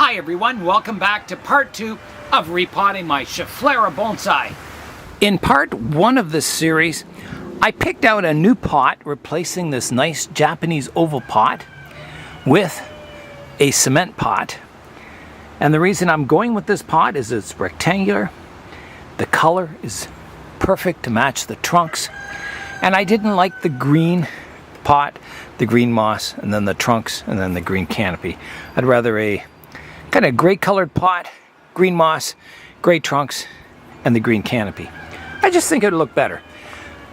Hi everyone, welcome back to part 2 of repotting my Schefflera bonsai. In part 1 of this series, I picked out a new pot replacing this nice Japanese oval pot with a cement pot. And the reason I'm going with this pot is it's rectangular, the color is perfect to match the trunks, and I didn't like the green pot, the green moss, and then the trunks, and then the green canopy. I'd rather a kind of gray colored pot, green moss, gray trunks, and the green canopy. I just think it would look better.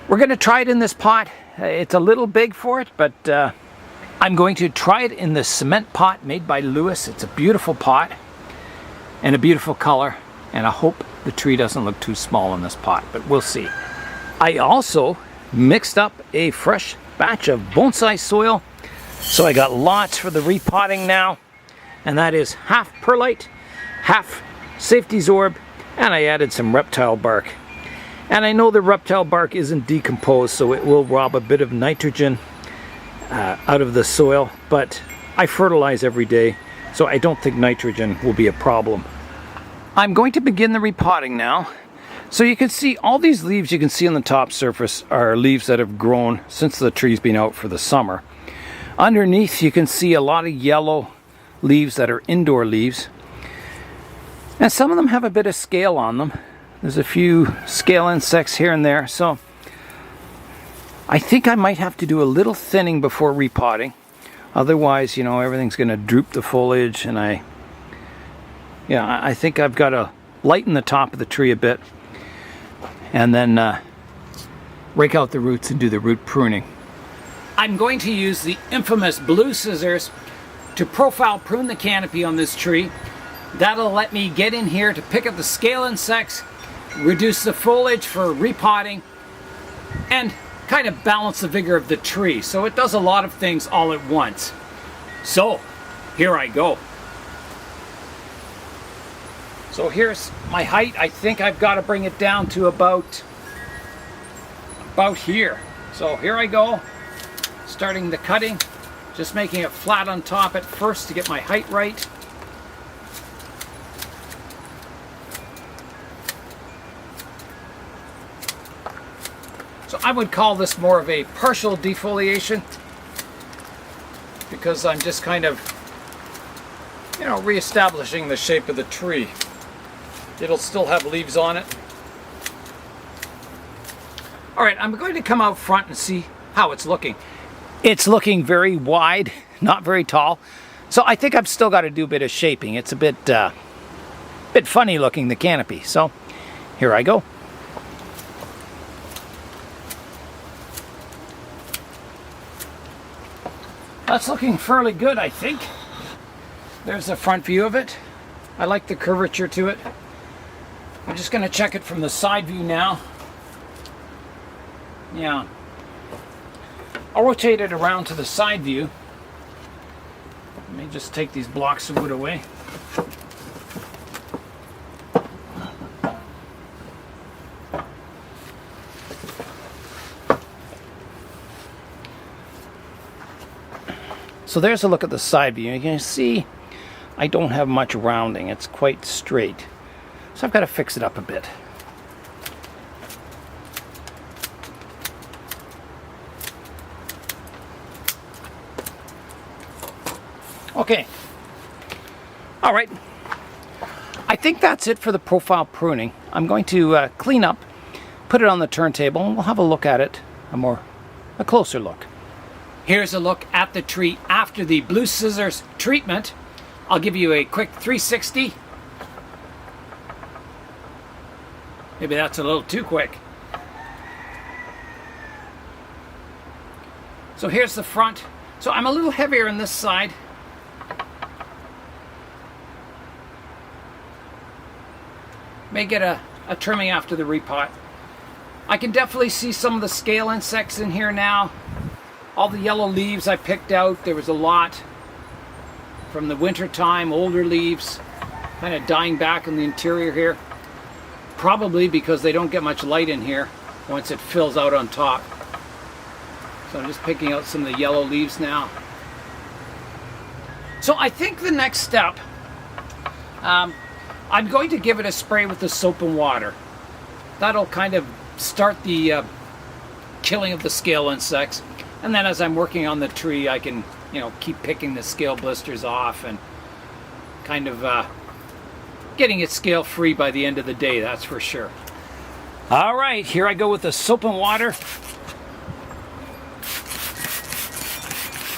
We're going to try it in this pot. It's a little big for it, but I'm going to try it in the cement pot made by Lewis. It's a beautiful pot and a beautiful color, and I hope the tree doesn't look too small in this pot, but we'll see. I also mixed up a fresh batch of bonsai soil, so I got lots for the repotting now, and that is half perlite, half safety zorb, and I added some reptile bark. And I know the reptile bark isn't decomposed, so it will rob a bit of nitrogen out of the soil, but I fertilize every day, so I don't think nitrogen will be a problem. I'm going to begin the repotting now. So you can see all these leaves you can see on the top surface are leaves that have grown since the tree's been out for the summer. Underneath you can see a lot of yellow leaves that are indoor leaves. And some of them have a bit of scale on them. There's a few scale insects here and there. So I think I might have to do a little thinning before repotting. Otherwise, you know, everything's going to droop the foliage, and I think I've got to lighten the top of the tree a bit, and then rake out the roots and do the root pruning. I'm going to use the infamous blue scissors to profile prune the canopy on this tree. That'll let me get in here to pick up the scale insects, reduce the foliage for repotting, and kind of balance the vigor of the tree. So it does a lot of things all at once. So here I go. So here's my height. I think I've got to bring it down to about here. So here I go, starting the cutting, just making it flat on top at first to get my height right. So I would call this more of a partial defoliation, because I'm just kind of, you know, reestablishing the shape of the tree. It'll still have leaves on it. All right, I'm going to come out front and see how it's looking. It's looking very wide, not very tall. So I think I've still got to do a bit of shaping. It's a bit funny looking, the canopy. So here I go. That's looking fairly good, I think. There's the front view of it. I like the curvature to it. I'm just going to check it from the side view now. Yeah. I'll rotate it around to the side view. Let me just take these blocks of wood away. So there's a look at the side view. You can see I don't have much rounding. It's quite straight. So I've got to fix it up a bit. Okay. All right. I think that's it for the profile pruning. I'm going to clean up, put it on the turntable, and we'll have a look at it, a closer look. Here's a look at the tree after the blue scissors treatment. I'll give you a quick 360. Maybe that's a little too quick. So here's the front. So I'm a little heavier on this side. May get a trimming after the repot. I can definitely see some of the scale insects in here now. All the yellow leaves I picked out, there was a lot from the winter time, older leaves, kind of dying back in the interior here. Probably because they don't get much light in here once it fills out on top. So I'm just picking out some of the yellow leaves now. So I think the next step I'm going to give it a spray with the soap and water. That'll kind of start the killing of the scale insects. And then as I'm working on the tree, I can, keep picking the scale blisters off and kind of getting it scale free by the end of the day, that's for sure. All right, here I go with the soap and water.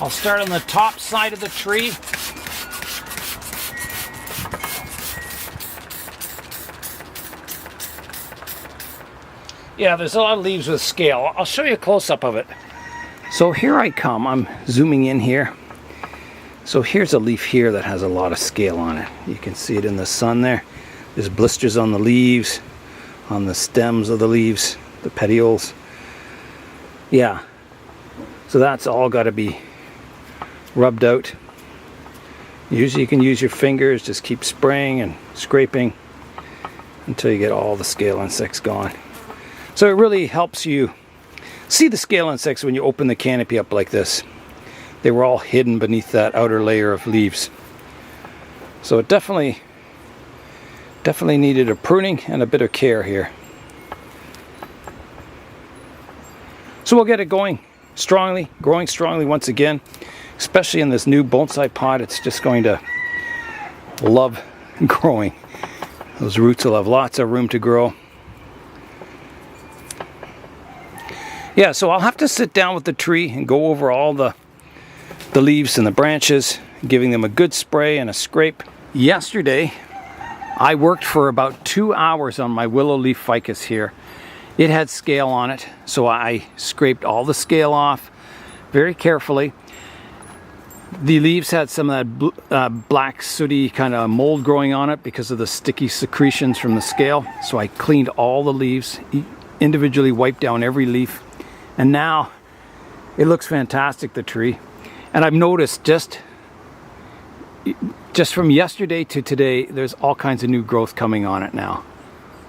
I'll start on the top side of the tree. Yeah, there's a lot of leaves with scale. I'll show you a close-up of it. So here I come. I'm zooming in here. So here's a leaf here that has a lot of scale on it. You can see it in the sun there. There's blisters on the leaves, on the stems of the leaves, the petioles. Yeah. So that's all got to be rubbed out. Usually you can use your fingers, just keep spraying and scraping until you get all the scale insects gone. So it really helps you see the scale insects when you open the canopy up like this. They were all hidden beneath that outer layer of leaves. So it definitely needed a pruning and a bit of care here. So we'll get it going strongly, growing strongly once again, especially in this new bonsai pot. It's just going to love growing. Those roots will have lots of room to grow. Yeah, so I'll have to sit down with the tree and go over all the leaves and the branches, giving them a good spray and a scrape. Yesterday, I worked for about 2 hours on my willow leaf ficus here. It had scale on it, so I scraped all the scale off very carefully. The leaves had some of that black sooty kind of mold growing on it because of the sticky secretions from the scale. So I cleaned all the leaves, individually wiped down every leaf, and now it looks fantastic, the tree. And I've noticed just from yesterday to today, there's all kinds of new growth coming on it now.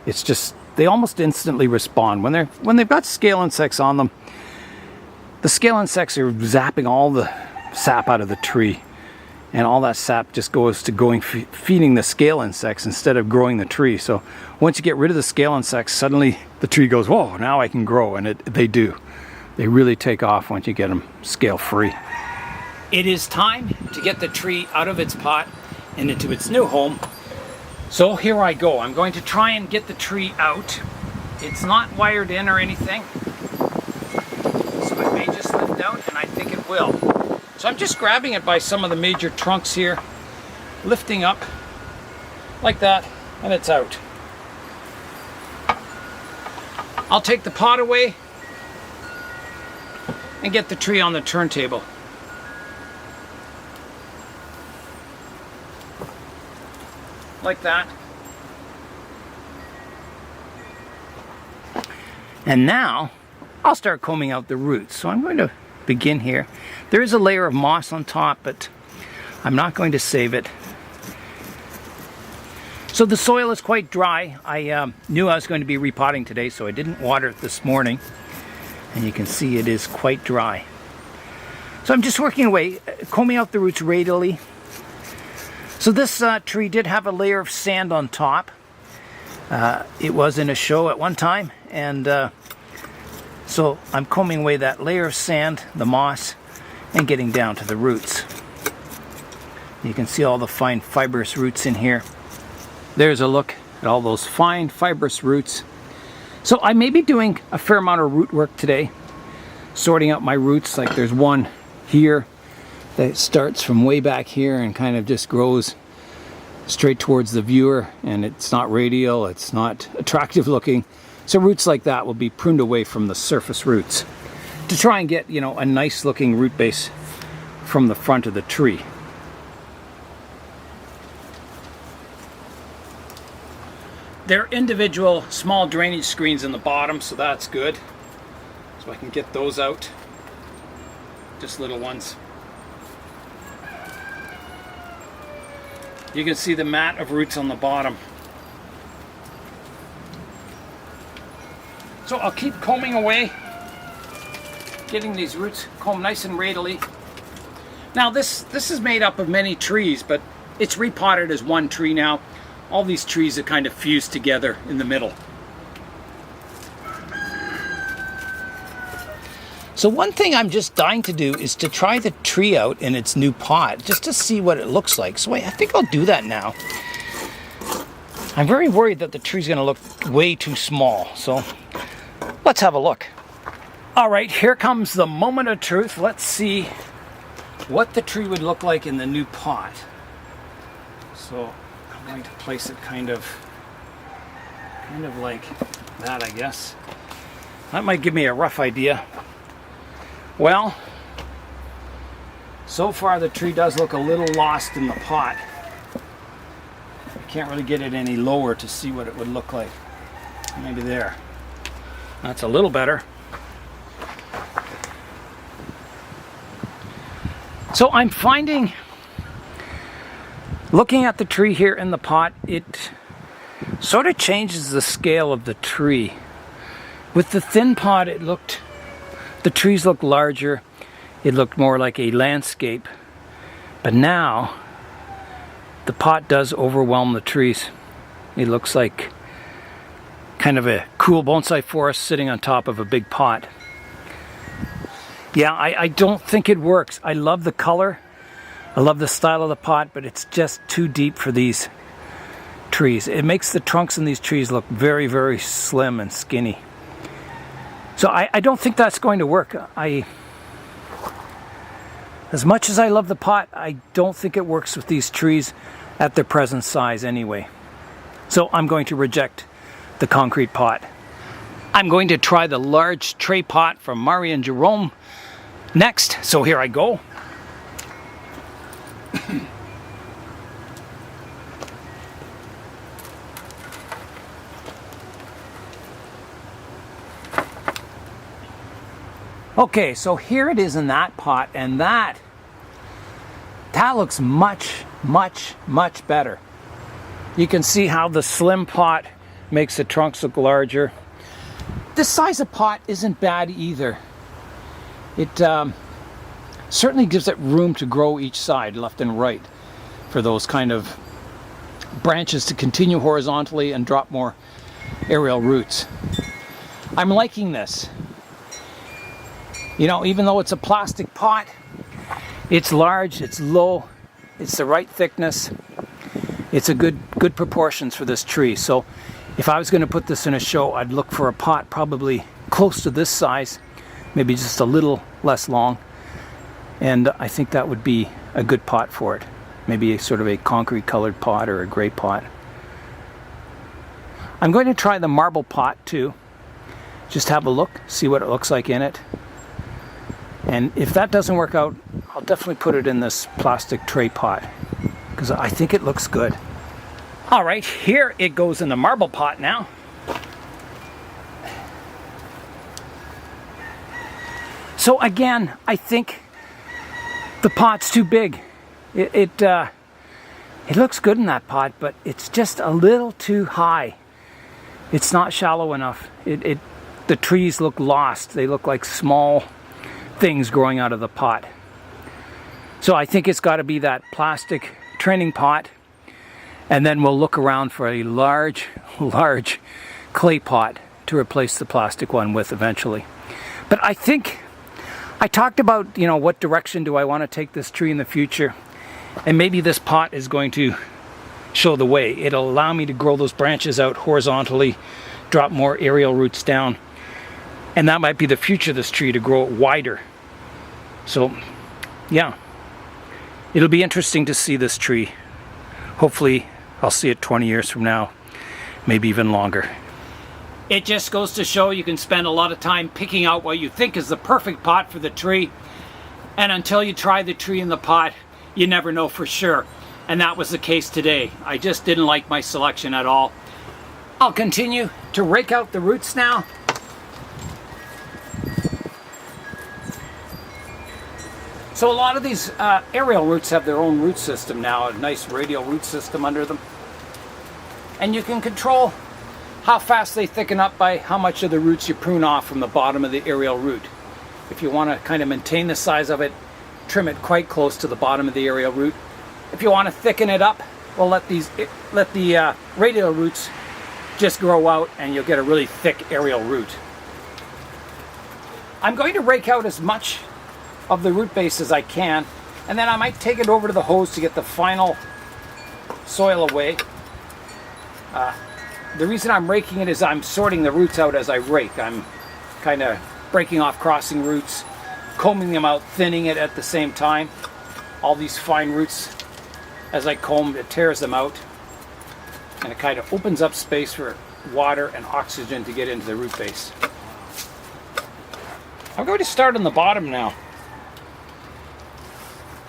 It's just, they almost instantly respond. When they've got scale insects on them, the scale insects are zapping all the sap out of the tree. And all that sap just goes to feeding the scale insects instead of growing the tree. So once you get rid of the scale insects, suddenly the tree goes, whoa, now I can grow. And they do. They really take off once you get them scale free. It is time to get the tree out of its pot and into its new home. So here I go. I'm going to try and get the tree out. It's not wired in or anything, so it may just lift out, and I think it will. So I'm just grabbing it by some of the major trunks here, lifting up like that, and it's out. I'll take the pot away and get the tree on the turntable. Like that. And now I'll start combing out the roots. So I'm going to begin here. There is a layer of moss on top, but I'm not going to save it. So the soil is quite dry. I knew I was going to be repotting today, so I didn't water it this morning. And you can see it is quite dry. So I'm just working away, combing out the roots radially. So this tree did have a layer of sand on top. It was in a show at one time, and so I'm combing away that layer of sand, the moss, and getting down to the roots. You can see all the fine fibrous roots in here. There's a look at all those fine fibrous roots. So I may be doing a fair amount of root work today, sorting out my roots. Like there's one here that starts from way back here and kind of just grows straight towards the viewer, and it's not radial, it's not attractive looking. So roots like that will be pruned away from the surface roots to try and get, a nice looking root base from the front of the tree. There are individual small drainage screens in the bottom, so that's good. So I can get those out, just little ones. You can see the mat of roots on the bottom. So I'll keep combing away, getting these roots combed nice and radially. Now this is made up of many trees, but It's repotted as one tree now. All these trees are kind of fused together in the middle. So one thing I'm just dying to do is to try the tree out in its new pot, just to see what it looks like. So I think I'll do that now. I'm very worried that the tree's going to look way too small, so let's have a look. All right, here comes the moment of truth. Let's see what the tree would look like in the new pot. So I'm going to place it kind of like that, I guess. That might give me a rough idea. Well, so far the tree does look a little lost in the pot. I can't really get it any lower to see what it would look like. Maybe there. That's a little better. So I'm finding, looking at the tree here in the pot, it sort of changes the scale of the tree. With the thin pot, the trees look larger. It looked more like a landscape. But now, the pot does overwhelm the trees. It looks like kind of a cool bonsai forest sitting on top of a big pot. Yeah, I don't think it works. I love the color. I love the style of the pot, but it's just too deep for these trees. It makes the trunks in these trees look very, very slim and skinny. So I don't think that's going to work. As much as I love the pot, I don't think it works with these trees at their present size anyway. So I'm going to reject the concrete pot. I'm going to try the large tray pot from Mari and Jerome next. So here I go. Okay, so here it is in that pot, and that looks much, much, much better. You can see how the slim pot makes the trunks look larger. This size of pot isn't bad either. It certainly gives it room to grow each side, left and right, for those kind of branches to continue horizontally and drop more aerial roots. I'm liking this. You know, even though it's a plastic pot, it's large, it's low, it's the right thickness. It's a good proportions for this tree. So if I was going to put this in a show, I'd look for a pot probably close to this size, maybe just a little less long. And I think that would be a good pot for it. Maybe a sort of a concrete colored pot or a gray pot. I'm going to try the marble pot too. Just have a look, see what it looks like in it. And if that doesn't work out, I'll definitely put it in this plastic tray pot because I think it looks good. All right, here it goes in the marble pot now. So again, I think the pot's too big. It looks good in that pot, but it's just a little too high. It's not shallow enough. The trees look lost. They look like small things growing out of the pot. So I think it's got to be that plastic training pot, and then we'll look around for a large clay pot to replace the plastic one with eventually. But I think I talked about, you know, what direction do I want to take this tree in the future, and maybe this pot is going to show the way. It'll allow me to grow those branches out horizontally, drop more aerial roots down, and that might be the future of this tree, to grow it wider. So yeah, it'll be interesting to see this tree. Hopefully I'll see it 20 years from now, maybe even longer. It just goes to show you can spend a lot of time picking out what you think is the perfect pot for the tree, and until you try the tree in the pot, you never know for sure. And that was the case today. I just didn't like my selection at all. I'll continue to rake out the roots now. So a lot of these aerial roots have their own root system now, a nice radial root system under them. And you can control how fast they thicken up by how much of the roots you prune off from the bottom of the aerial root. If you want to kind of maintain the size of it, trim it quite close to the bottom of the aerial root. If you want to thicken it up, well, let the radial roots just grow out and you'll get a really thick aerial root. I'm going to rake out as much of the root base as I can, and then I might take it over to the hose to get the final soil away. The reason I'm raking it is I'm sorting the roots out as I rake. I'm kind of breaking off crossing roots, combing them out, thinning it at the same time. All these fine roots, as I comb, it tears them out, and it kind of opens up space for water and oxygen to get into the root base. I'm going to start on the bottom now.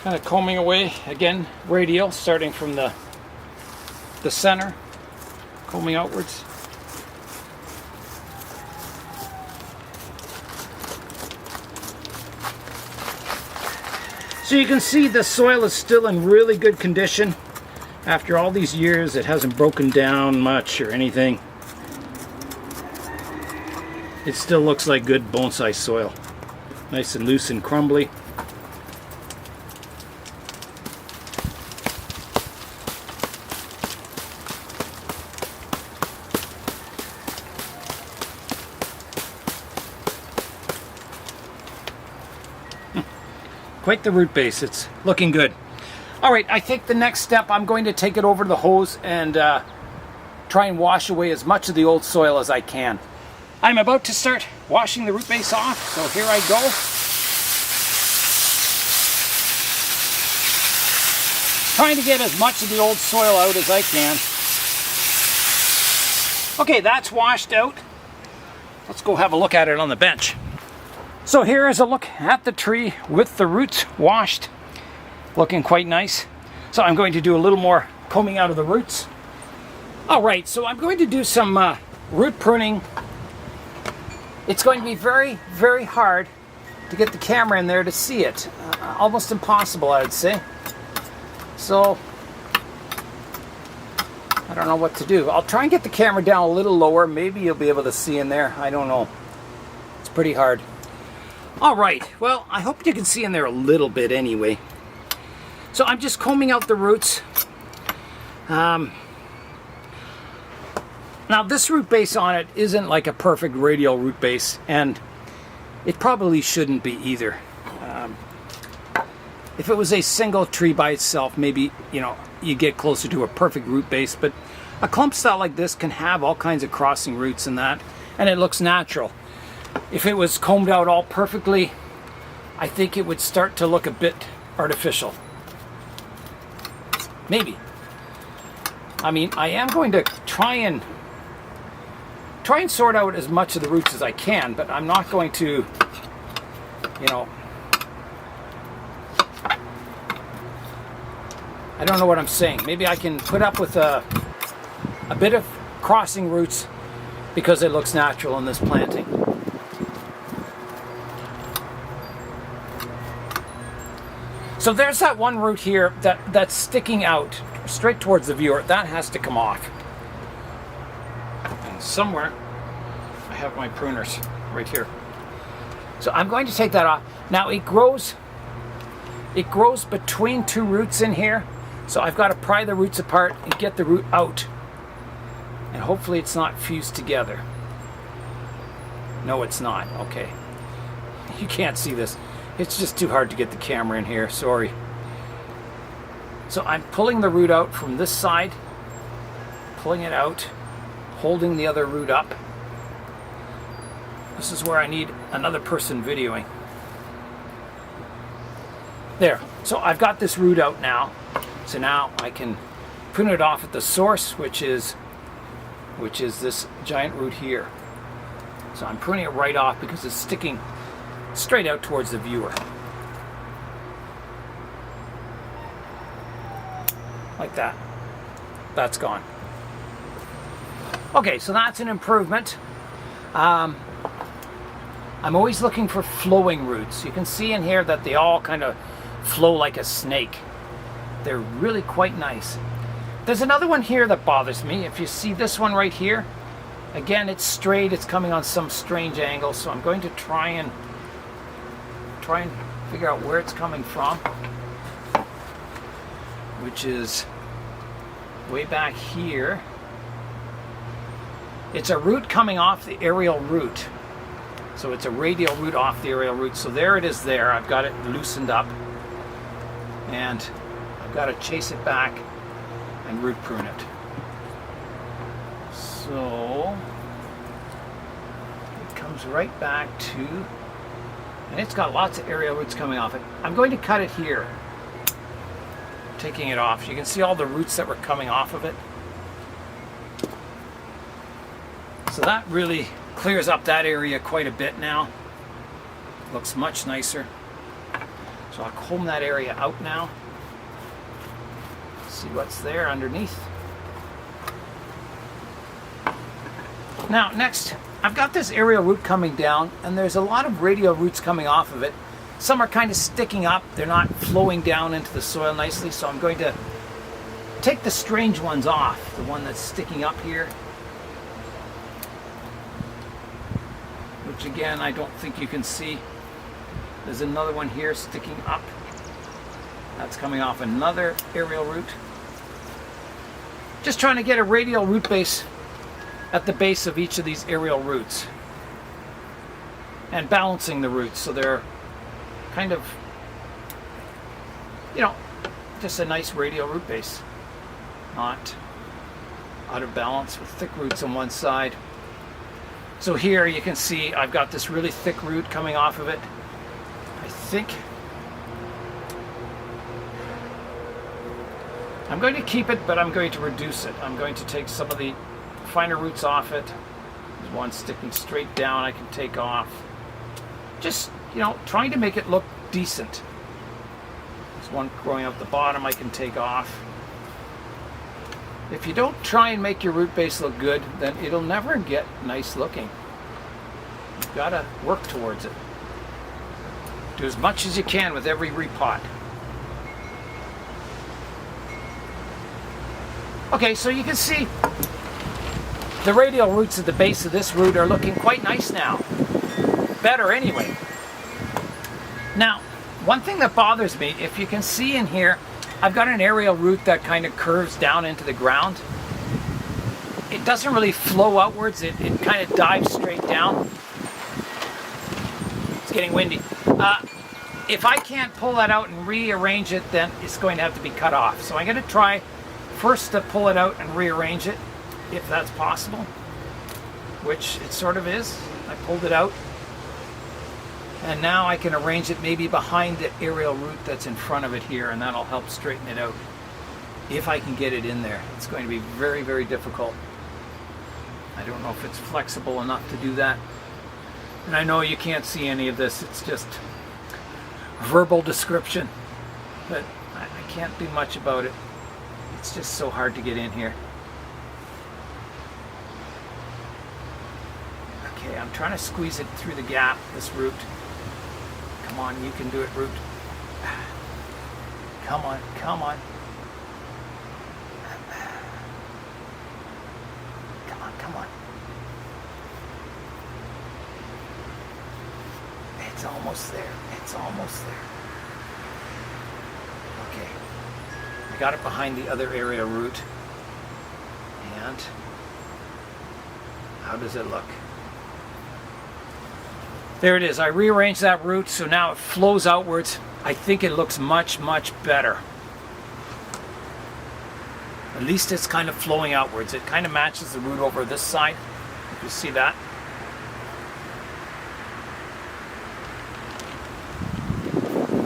Kind of combing away, again, radial, starting from the center, combing outwards. So you can see the soil is still in really good condition. After all these years, it hasn't broken down much or anything. It still looks like good bonsai soil. Nice and loose and crumbly. Quite the root base. It's looking good. All right, I think the next step, I'm going to take it over to the hose and try and wash away as much of the old soil as I can. I'm about to start washing the root base off, so here I go. Trying to get as much of the old soil out as I can. Okay, that's washed out. Let's go have a look at it on the bench. So here is a look at the tree with the roots washed. Looking quite nice. So I'm going to do a little more combing out of the roots. All right, so I'm going to do some root pruning. It's going to be very, very hard to get the camera in there to see it. Almost impossible, I would say. So, I don't know what to do. I'll try and get the camera down a little lower. Maybe you'll be able to see in there. I don't know. It's pretty hard. All right, well, I hope you can see in there a little bit anyway. So I'm just combing out the roots. Now this root base on it isn't like a perfect radial root base, and it probably shouldn't be either. If it was a single tree by itself, maybe, you know, you get closer to a perfect root base, but a clump style like this can have all kinds of crossing roots and that, and it looks natural. If it was combed out all perfectly, I think it would start to look a bit artificial. Maybe. I mean, I am going to try and sort out as much of the roots as I can, but I'm not going to, you know, I don't know what I'm saying. Maybe I can put up with a bit of crossing roots because it looks natural in this planting. So there's that one root here that's sticking out straight towards the viewer. That has to come off. And somewhere I have my pruners right here. So I'm going to take that off. Now it grows between two roots in here. So I've got to pry the roots apart and get the root out. And hopefully it's not fused together. No, it's not. Okay. You can't see this. It's just too hard to get the camera in here, sorry. So I'm pulling the root out from this side, pulling it out, holding the other root up. This is where I need another person videoing. There, so I've got this root out now. So now I can prune it off at the source, which is this giant root here. So I'm pruning it right off because it's sticking straight out towards the viewer. Like that. That's gone. Okay, so that's an improvement. I'm always looking for flowing roots. You can see in here that they all kind of flow like a snake. They're really quite nice. There's another one here that bothers me. If you see this one right here, again, it's straight. It's coming on some strange angle, so I'm going to try and figure out where it's coming from. which is way back here. It's a root coming off the aerial root. So it's a radial root off the aerial root. So there it is there. I've got it loosened up. And I've got to chase it back and root prune it. So it comes right back to, and it's got lots of aerial roots coming off it. I'm going to cut it here. Taking it off. You can see all the roots that were coming off of it. So that really clears up that area quite a bit now. Looks much nicer. So I'll comb that area out now. See what's there underneath. Now next, I've got this aerial root coming down, and there's a lot of radial roots coming off of it. Some are kind of sticking up. They're not flowing down into the soil nicely, so I'm going to take the strange ones off. The one that's sticking up here. Which again, I don't think you can see. There's another one here sticking up. That's coming off another aerial root. Just trying to get a radial root base at the base of each of these aerial roots. And balancing the roots so they're kind of, you know, just a nice radial root base. Not out of balance with thick roots on one side. So here you can see I've got this really thick root coming off of it. I think I'm going to keep it, but I'm going to reduce it. I'm going to take some of the finer roots off it. There's one sticking straight down I can take off. Just, you know, trying to make it look decent. There's one growing up the bottom I can take off. If you don't try and make your root base look good, then it'll never get nice looking. You've got to work towards it. Do as much as you can with every repot. Okay, so you can see the radial roots at the base of this root are looking quite nice now. Better anyway. Now, one thing that bothers me, if you can see in here, I've got an aerial root that kind of curves down into the ground. It doesn't really flow outwards, it kind of dives straight down. It's getting windy. If I can't pull that out and rearrange it, then it's going to have to be cut off. So I'm going to try first to pull it out and rearrange it, if that's possible, which it sort of is. I pulled it out. And now I can arrange it maybe behind the aerial root that's in front of it here, and that'll help straighten it out. If I can get it in there. It's going to be very, very difficult. I don't know if it's flexible enough to do that. And I know you can't see any of this. It's just verbal description. But I can't do much about it. It's just so hard to get in here. Okay, I'm trying to squeeze it through the gap, this root. Come on, you can do it, root. Come on, come on. Come on, come on. It's almost there. It's almost there. Okay. I got it behind the other area root. And how does it look? There it is. I rearranged that root so now it flows outwards. I think it looks much, much better. At least it's kind of flowing outwards. It kind of matches the root over this side. You see that?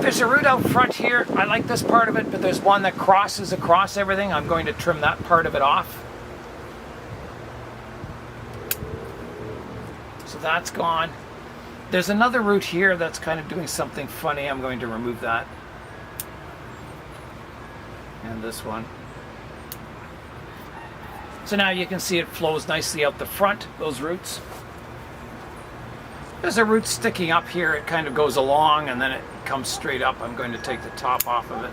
There's a root out front here. I like this part of it, but there's one that crosses across everything. I'm going to trim that part of it off. So that's gone. There's another root here that's kind of doing something funny. I'm going to remove that. And this one. So now you can see it flows nicely out the front, those roots. There's a root sticking up here. It kind of goes along and then it comes straight up. I'm going to take the top off of it,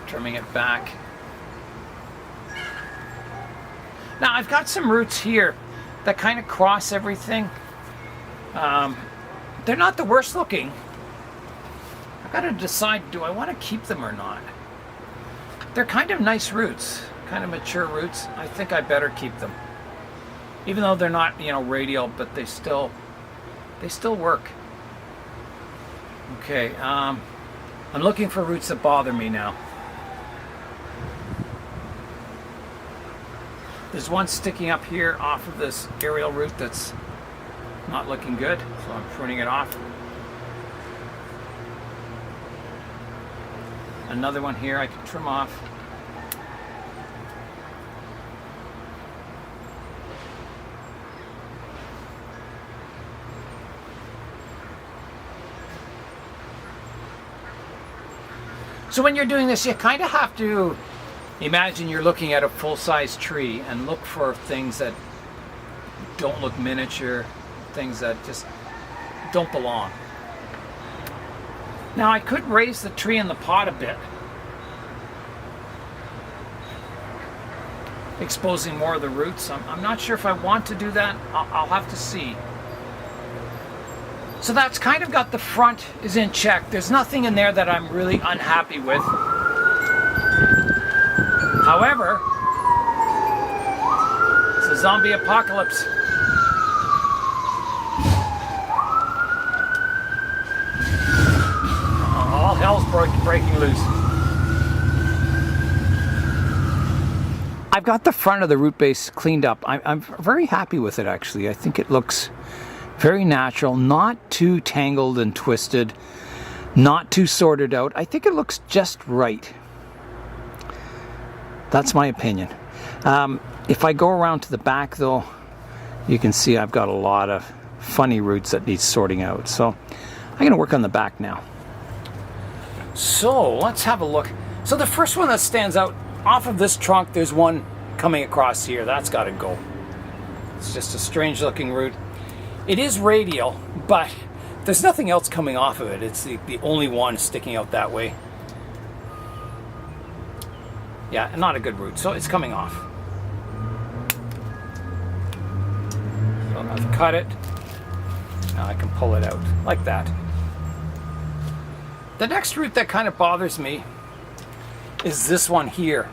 trimming it back. Now I've got some roots here that kind of cross everything. They're not the worst looking. I've got to decide, do I want to keep them or not? They're kind of nice roots, kind of mature roots. I think I better keep them. Even though they're not, you know, radial, but they still work. Okay, I'm looking for roots that bother me now. There's one sticking up here off of this aerial root that's not looking good, so I'm pruning it off. Another one here I can trim off. So when you're doing this, you kind of have to imagine you're looking at a full-size tree and look for things that don't look miniature, things that just don't belong. Now I could raise the tree in the pot a bit, exposing more of the roots. I'm not sure if I want to do that. I'll have to see. So that's kind of got the front is in check. There's nothing in there that I'm really unhappy with. However, it's a zombie apocalypse. All hell's breaking loose. I've got the front of the root base cleaned up. I'm very happy with it, actually. I think it looks very natural, not too tangled and twisted, not too sorted out. I think it looks just right. That's my opinion. If I go around to the back though, you can see I've got a lot of funny roots that need sorting out. So I'm going to work on the back now. So let's have a look. So the first one that stands out off of this trunk, there's one coming across here. That's got to go. It's just a strange looking root. It is radial, but there's nothing else coming off of it. It's the only one sticking out that way. Yeah, not a good root, so it's coming off. So I've cut it. Now I can pull it out like that. The next root that kind of bothers me is this one here.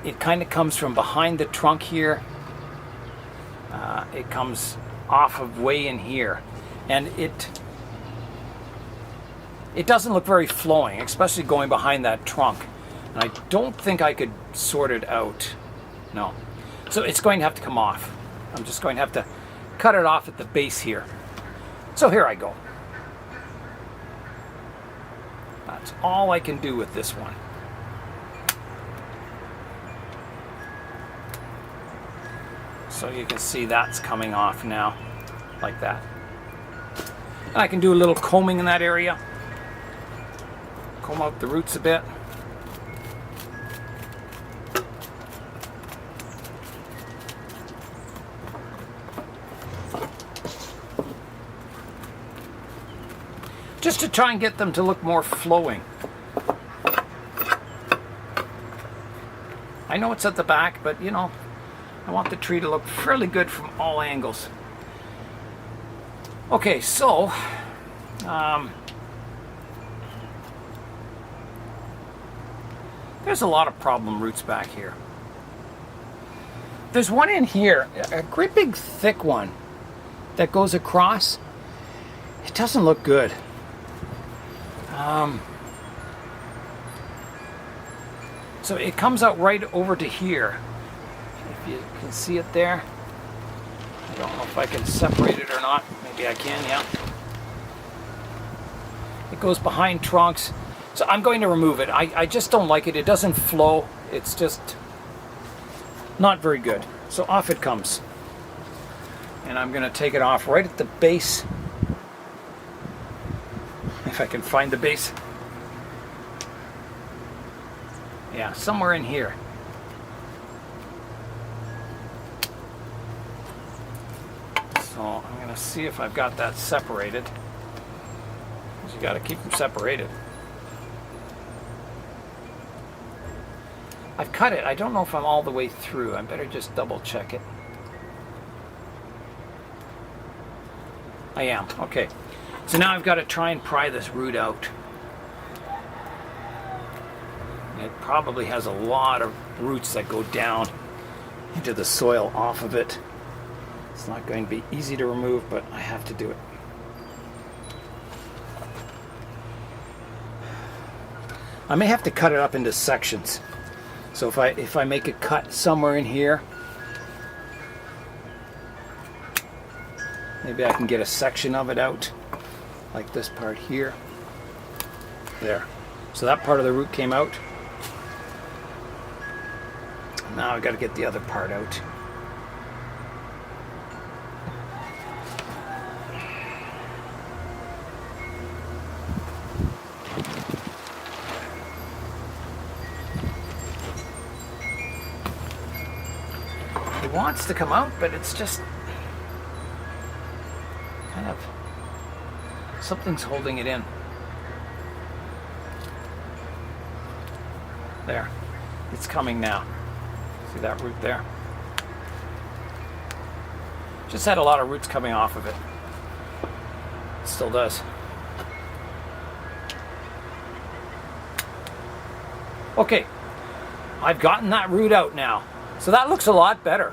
It kind of comes from behind the trunk here. It comes off of way in here, and it doesn't look very flowing, especially going behind that trunk. And I don't think I could sort it out. No. So it's going to have to come off. I'm just going to have to cut it off at the base here. So here I go. That's all I can do with this one. So you can see that's coming off now, like that. And I can do a little combing in that area. Comb out the roots a bit. Just to try and get them to look more flowing. I know it's at the back, but you know, I want the tree to look fairly good from all angles. Okay, so there's a lot of problem roots back here. There's one in here, a great big thick one that goes across. It doesn't look good. So it comes out right over to here. If you can see it there. I don't know if I can separate it or not. Maybe I can, yeah. It goes behind trunks. So I'm going to remove it. I just don't like it. It doesn't flow. It's just not very good. So off it comes. And I'm going to take it off right at the base. If I can find the base. Yeah, somewhere in here. So I'm going to see if I've got that separated. Because you got to keep them separated. I've cut it. I don't know if I'm all the way through. I better just double check it. I am. Okay. So now I've got to try and pry this root out. It probably has a lot of roots that go down into the soil off of it. It's not going to be easy to remove, but I have to do it. I may have to cut it up into sections. So if I make a cut somewhere in here, maybe I can get a section of it out, like this part here. There. So that part of the root came out. Now I've got to get the other part out. It wants to come out, but it's just kind of, something's holding it in. There, it's coming now. See that root there? Just had a lot of roots coming off of it. It still does. Okay, I've gotten that root out now. So that looks a lot better.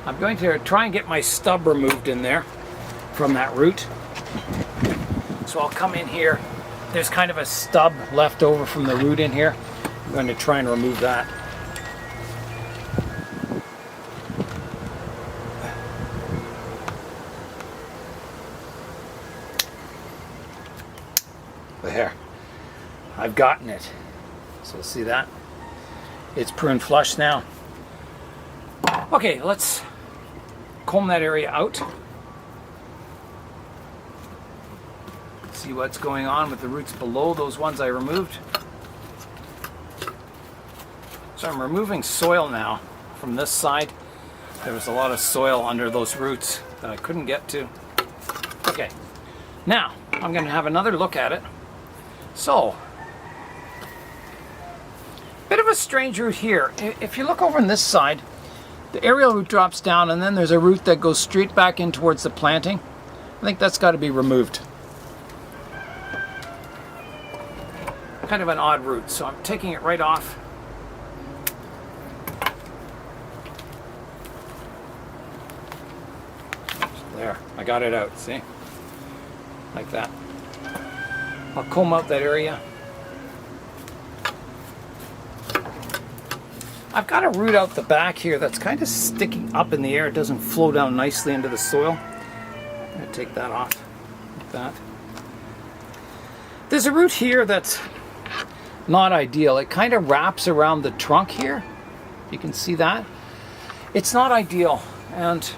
I'm going to try and get my stub removed in there from that root. So I'll come in here. There's kind of a stub left over from the root in here. I'm going to try and remove that. There. I've gotten it. So see that? It's pruned flush now. Okay, let's comb that area out. See what's going on with the roots below those ones I removed. So I'm removing soil now from this side. There was a lot of soil under those roots that I couldn't get to. Okay, now I'm going to have another look at it. So, bit of a strange root here. If you look over on this side, the aerial root drops down and then there's a root that goes straight back in towards the planting. I think that's got to be removed. Kind of an odd root, so I'm taking it right off. There, I got it out, see? Like that. I'll comb out that area. I've got a root out the back here that's kind of sticking up in the air. It doesn't flow down nicely into the soil. I'm going to take that off, like that. There's a root here that's not ideal. It kind of wraps around the trunk here. You can see that. It's not ideal, and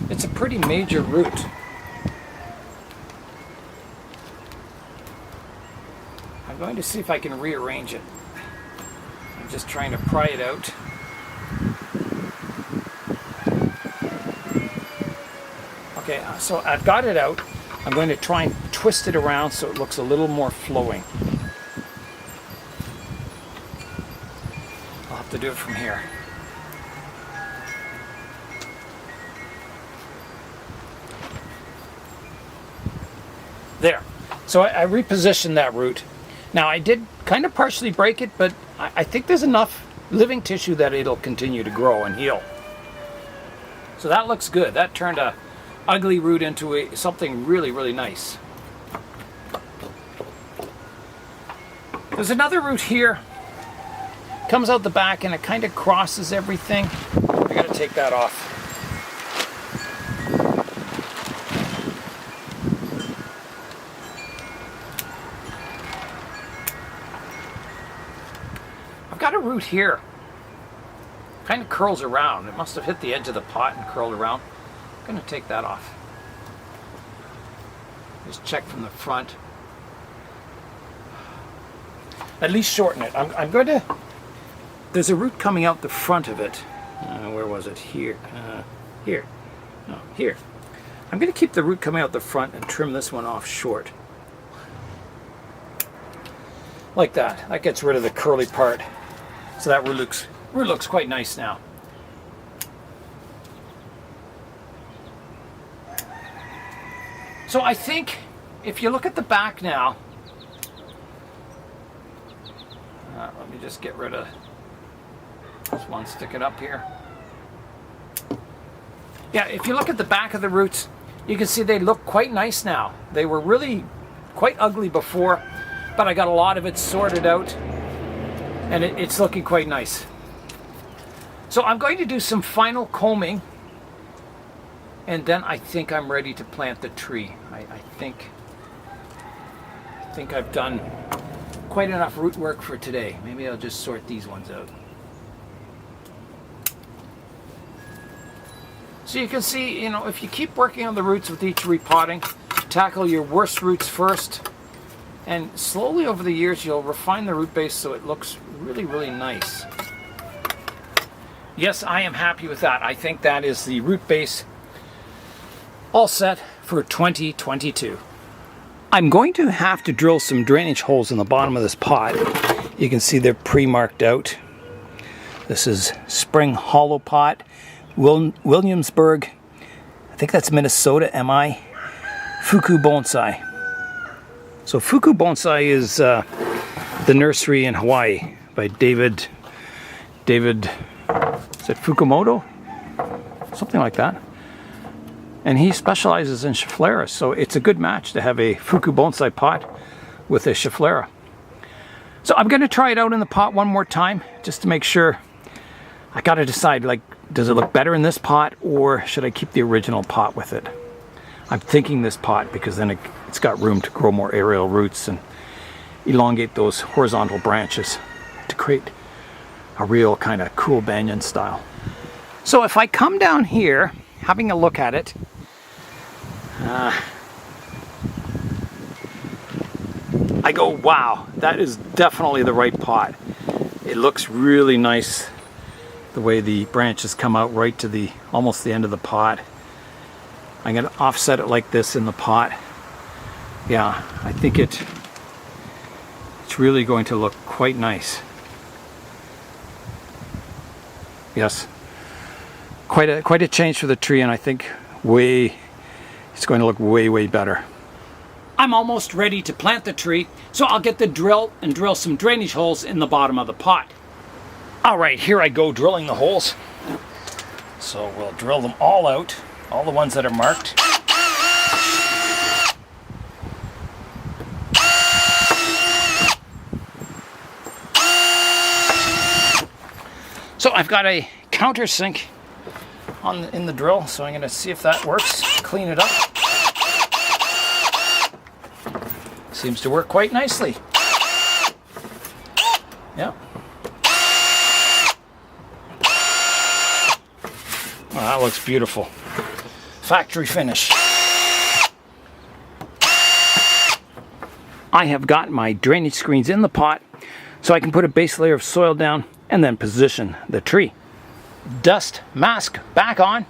it's a pretty major root. I'm going to see if I can rearrange it. I'm just trying to pry it out. Okay, so I've got it out. I'm going to try and twist it around so it looks a little more flowing. I'll have to do it from here. There. So I repositioned that root. Now I did kind of partially break it, but I think there's enough living tissue that it'll continue to grow and heal. So that looks good. That turned a ugly root into something really, really nice. There's another root here. Comes out the back and it kind of crosses everything. I gotta take that off. I've got a root here. Kind of curls around. It must have hit the edge of the pot and curled around. I'm going to take that off. Just check from the front. At least shorten it. I'm going to... There's a root coming out the front of it. Where was it? Here. Here. No, here. I'm going to keep the root coming out the front and trim this one off short. Like that. That gets rid of the curly part. So that root looks quite nice now. So I think if you look at the back now, let me just get rid of this one sticking up here. Yeah, if you look at the back of the roots, you can see they look quite nice now. They were really quite ugly before, but I got a lot of it sorted out, and it's looking quite nice. So I'm going to do some final combing, and then I think I'm ready to plant the tree. I think I've done quite enough root work for today. Maybe I'll just sort these ones out. So you can see, you know, if you keep working on the roots with each repotting, tackle your worst roots first, and slowly over the years you'll refine the root base so it looks really, really nice. Yes, I am happy with that. I think that is the root base all set for 2022. I'm going to have to drill some drainage holes in the bottom of this pot. You can see they're pre-marked out. This is Spring Hollow Pot, Williamsburg, I think that's Minnesota, MI, Fuku Bonsai. So Fuku Bonsai is the nursery in Hawaii by David, is it Fukumoto? Something like that. And he specializes in Schefflera, so it's a good match to have a Fuku Bonsai pot with a Schefflera. So I'm going to try it out in the pot one more time, just to make sure. I got to decide, like, does it look better in this pot, or should I keep the original pot with it? I'm thinking this pot, because then it's got room to grow more aerial roots and elongate those horizontal branches to create a real kind of cool banyan style. So if I come down here, having a look at it, I go, wow, that is definitely the right pot. It looks really nice the way the branches come out right to the almost the end of the pot. I'm going to offset it like this in the pot. Yeah, I think it's really going to look quite nice. Yes, quite a change for the tree, and I think it's going to look way, way better. I'm almost ready to plant the tree, so I'll get the drill and drill some drainage holes in the bottom of the pot. All right, here I go drilling the holes. So we'll drill them all out, all the ones that are marked. So I've got a countersink in the drill, so I'm going to see if that works. Clean it up. Seems to work quite nicely. Yeah. Oh, that looks beautiful. Factory finish. I have got my drainage screens in the pot, so I can put a base layer of soil down and then position the tree. Dust mask back on.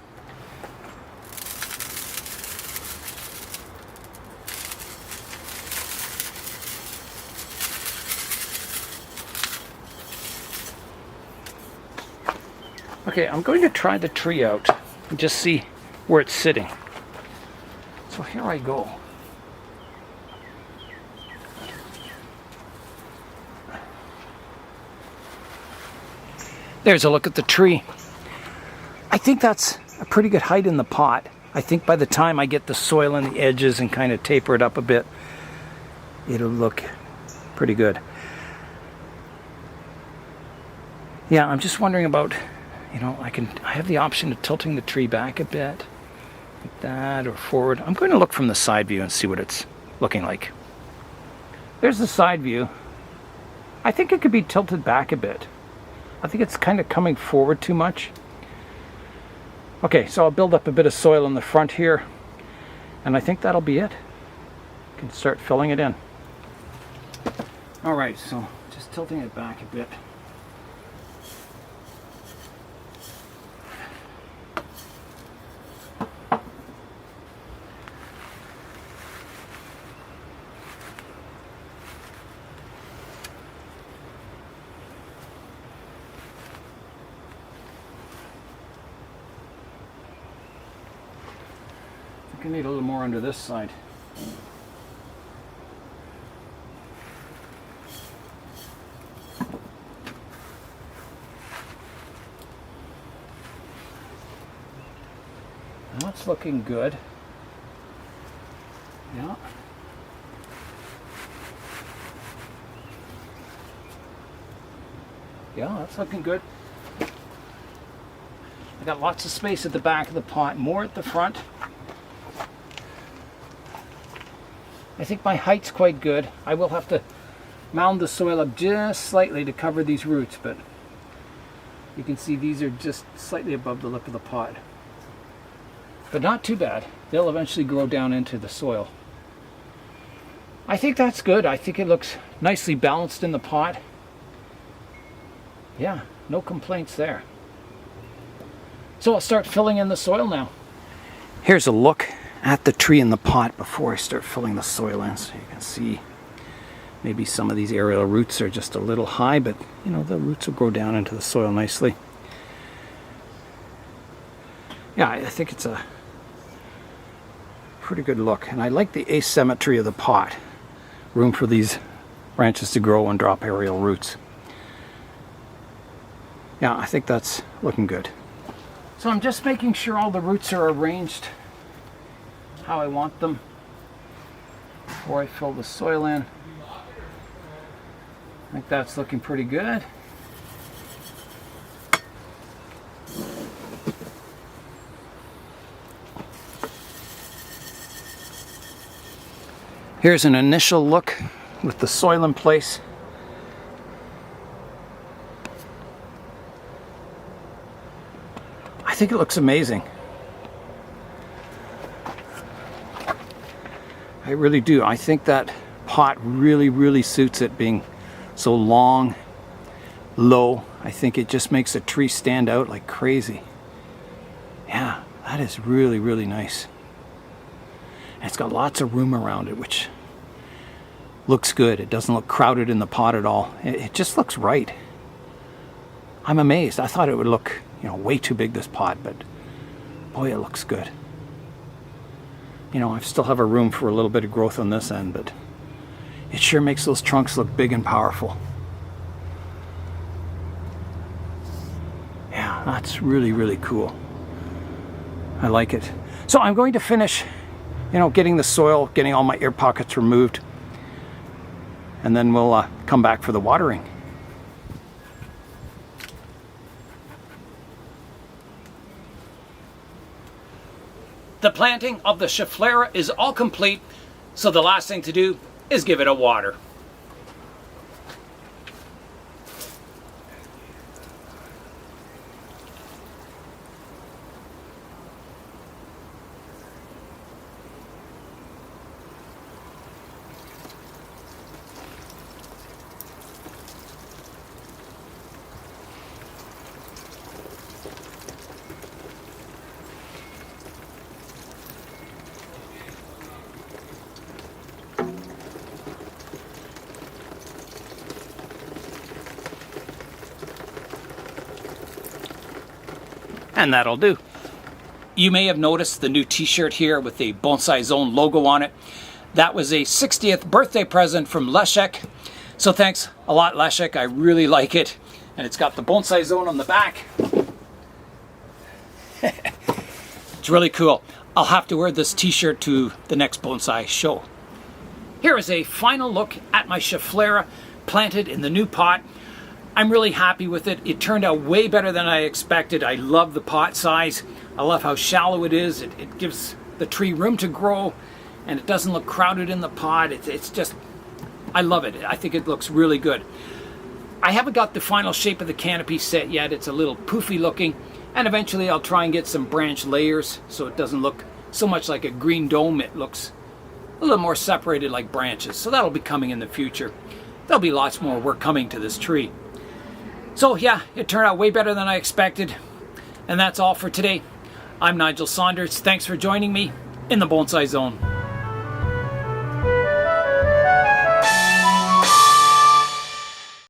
Okay, I'm going to try the tree out and just see where it's sitting. So here I go. There's a look at the tree. I think that's a pretty good height in the pot. I think by the time I get the soil in the edges and kind of taper it up a bit, it'll look pretty good. Yeah, I'm just wondering about, you know, I have the option of tilting the tree back a bit, like that, or forward. I'm going to look from the side view and see what it's looking like. There's the side view. I think it could be tilted back a bit. I think it's kind of coming forward too much. Okay, so I'll build up a bit of soil in the front here, and I think that'll be it. You can start filling it in. All right, so just tilting it back a bit. I need a little more under this side. that's looking good. Yeah. Yeah, that's looking good. I got lots of space at the back of the pot, more at the front. I think my height's quite good. I will have to mound the soil up just slightly to cover these roots, but you can see these are just slightly above the lip of the pot. But not too bad. They'll eventually grow down into the soil. I think that's good. I think it looks nicely balanced in the pot. Yeah, no complaints there. So I'll start filling in the soil now. Here's a look at the tree in the pot before I start filling the soil in. So you can see maybe some of these aerial roots are just a little high, but you know, the roots will grow down into the soil nicely. Yeah, I think it's a pretty good look. And I like the asymmetry of the pot. Room for these branches to grow and drop aerial roots. Yeah, I think that's looking good. So I'm just making sure all the roots are arranged how I want them before I fill the soil in. I think that's looking pretty good. Here's an initial look with the soil in place. I think it looks amazing. I really do. I think that pot really suits it, being so long, low. I think it just makes a tree stand out like crazy. Yeah, that is really nice. And it's got lots of room around it, which looks good. It doesn't look crowded in the pot at all. It just looks right. I'm amazed. I thought it would look, you know, way too big, this pot, but boy, it looks good. You know, I still have a room for a little bit of growth on this end, but it sure makes those trunks look big and powerful. Yeah, that's really cool. I like it. So I'm going to finish, you know, getting the soil, getting all my air pockets removed, and then we'll come back for the watering. The planting of the Schefflera is all complete, so the last thing to do is give it a water. And that'll do. You may have noticed the new t-shirt here with the Bonsai Zone logo on it. That was a 60th birthday present from Leszek. So thanks a lot, Leszek. I really like it. And it's got the Bonsai Zone on the back. It's really cool. I'll have to wear this t-shirt to the next bonsai show. Here is a final look at my Schefflera planted in the new pot. I'm really happy with it. It turned out way better than I expected. I love the pot size. I love how shallow it is. It gives the tree room to grow, and it doesn't look crowded in the pot. It's just, I love it. I think it looks really good. I haven't got the final shape of the canopy set yet. It's a little poofy looking, and eventually I'll try and get some branch layers so it doesn't look so much like a green dome. It looks a little more separated like branches. So that'll be coming in the future. There'll be lots more work coming to this tree. So yeah, it turned out way better than I expected. And that's all for today. I'm Nigel Saunders. Thanks for joining me in the Bonsai Zone.